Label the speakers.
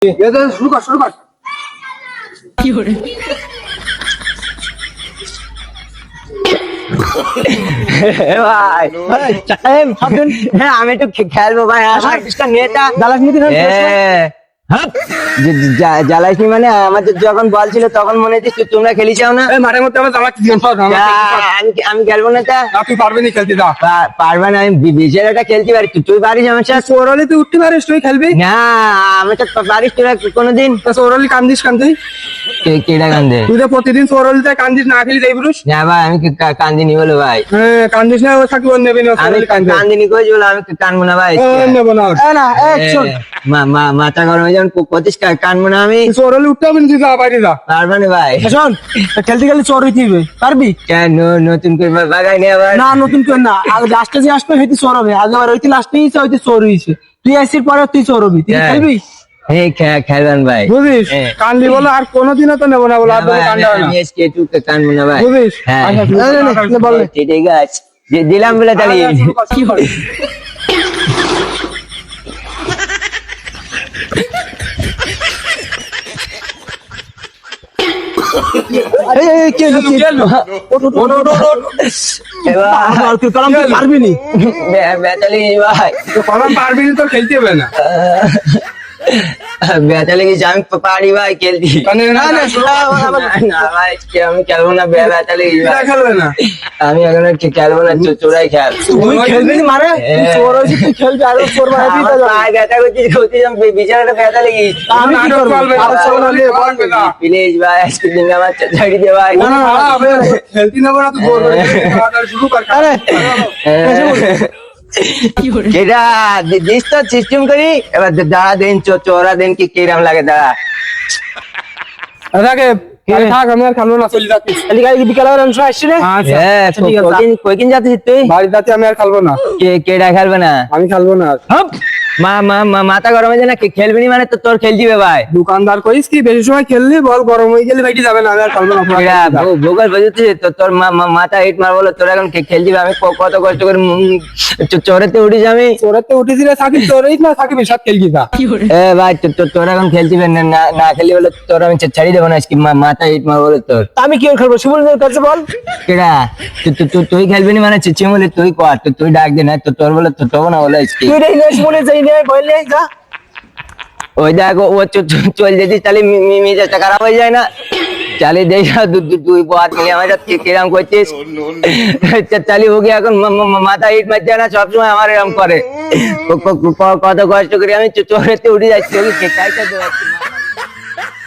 Speaker 1: শুরু কর শুরু কর।
Speaker 2: কি করে
Speaker 3: ভাই হ্যাঁ আমি একটু খেলবো ভাই নেতা জ্বালাইসনি মানে আমাদের যখন বল ছিল তখন মনে হচ্ছে তোমরা খেলি চাও না।
Speaker 1: মাঠের মধ্যে আমার জ্বালা কিছু
Speaker 3: আমি খেলবো না তা
Speaker 1: তুই পারবি না খেলতে যা।
Speaker 3: পারবা না, আমি বিজয়টা খেলতে পারি, তুই পারিস আমার সাথে?
Speaker 1: ওরালি তুই উঠতে পারিস, তুই খেলবি
Speaker 3: না আমি তো পারিস তোরা কোনোদিন?
Speaker 1: ওরালি কান্দিস কান্দি
Speaker 3: কেডা কান্দে?
Speaker 1: তুই তো প্রতিদিন ওরালিতে কান্দিস, না খেলি যাই পুরুষ।
Speaker 3: না ভাই আমি কান্দিনি বলো ভাই।
Speaker 1: হ্যাঁ কান্দিস না, ও থাকি ওর নেবে না।
Speaker 3: আমি কান্দিনি কই বলো, আমি কানবো না ভাই।
Speaker 1: নেবো না
Speaker 3: মাথা গরম হয়ে যান করতিস, কানবো না আমি।
Speaker 1: ওরালি উঠতে হবে না, তুই যা বাইরে যা।
Speaker 3: পারবা না ভাই?
Speaker 4: শোন, খেলতে গেলে চোর হইতে হবে, পারবি?
Speaker 3: কেন নতুন করে বাগাই নি আবার?
Speaker 4: না নতুন করে না, আগে লাস্টে যে আসবে হইতে চোর হবে, আগে আবার হইতে লাস্টে হইতে চোর হইছে, তুই আসির পরে তুই চোর হবি, তুই খেলবি?
Speaker 3: হ্যাঁ খেলবেন ভাই।
Speaker 1: বুঝিস কান্দি বলো, আর কোনোদিনও তো নেবো না বলো, আর কান্দা হয় না।
Speaker 3: আমি আজকে একটু কানবো না ভাই।
Speaker 1: বুঝিস
Speaker 3: হ্যাঁ
Speaker 1: বল।
Speaker 3: ঠিক আছে দিলাম বলে তাহলে।
Speaker 1: কি হয়
Speaker 4: পারবি নি?
Speaker 3: বেতালি ভাই
Speaker 1: পারবি না তো খেলতে হবে না।
Speaker 3: বেতালি গেছি আমি পারি ভাই খেলতে। না ভাই আমি খেলবো না বেতালি
Speaker 1: খেলবে না।
Speaker 3: আমি এখন খেলবো না, চোরাই খেল।
Speaker 4: তুই খেলবি নি মানে? তুই চোর হইছিস, তুই খেলবি, আর চোর বানাবি?
Speaker 3: ব্যথা করছি বিছানাটা ব্যথা লেগে গেছে।
Speaker 4: আমি কি করবো?
Speaker 3: প্লিজ ভাই আজকে দিন আমার ছাড়ি দে ভাই।
Speaker 1: খেলতে নেবো না, তুই শুরু কর।
Speaker 2: কি করে
Speaker 3: কেডা দিস তো সিস্টেম করি এবার দাঁড়া দেন চোরা দেন কি কিরাম লাগে দাঁড়া।
Speaker 1: থাক আমি আর খেলবো না, চলে যাচ্ছি।
Speaker 4: বিকালে অংশ আসছি রে।
Speaker 3: হ্যাঁ কয়দিন যাচ্ছিস তুই?
Speaker 1: বাড়ি যাচ্ছি, আমি আর খেলবো না।
Speaker 3: কেডা খেলবে না?
Speaker 1: আমি খেলবো না।
Speaker 3: মাথা গরম হয়ে যায় না, খেলবি নি মানে তো তোর খেলছিবে ভাই।
Speaker 1: দোকানদার কইস কি বেশি সময় খেললি বল গরম হয়ে গেলে বাইটি যাবে না, আমি আর খেলবো না।
Speaker 3: ভোগাল বাজছে তোর মাথা হিট মার বলো, তোর এখন খেলছিবে। আমি কত কষ্ট করে চোরেতে উঠিস আমি।
Speaker 1: তোরাতে উঠেছিলে থাকিস, তোরই না থাকিবি সব খেলবি না।
Speaker 2: কি করে
Speaker 3: এ ভাই তোর এখন খেলছিবে না খেলি বলে তোর আমি ছাড়ি দেবো না আজকে। মাথা হিট মার বলে তোর।
Speaker 4: আমি কি খেলবো? শিমুলের কাছে বল।
Speaker 3: কেডা তুই খেলবি না মানে চিচিমলি তুই কর, তুই ডাক দে না তোর বলে তোর না বলে আজকে।
Speaker 4: তুই রে শিমুলে যাই নে, বললে যা।
Speaker 3: ওই দেখো ও চল যেতিস তাহলে মেজাজটা খারাপ হয়ে যায় না? চালিয়ে দেখ দুই বাদ মিলে আমার সাথে কিরাম করছিস। চালি হোক এখন মাথা হিট মারছে না, সবসময় আমার এরকম করে। কত কষ্ট করে আমি চোরেতে উঠে যাচ্ছি,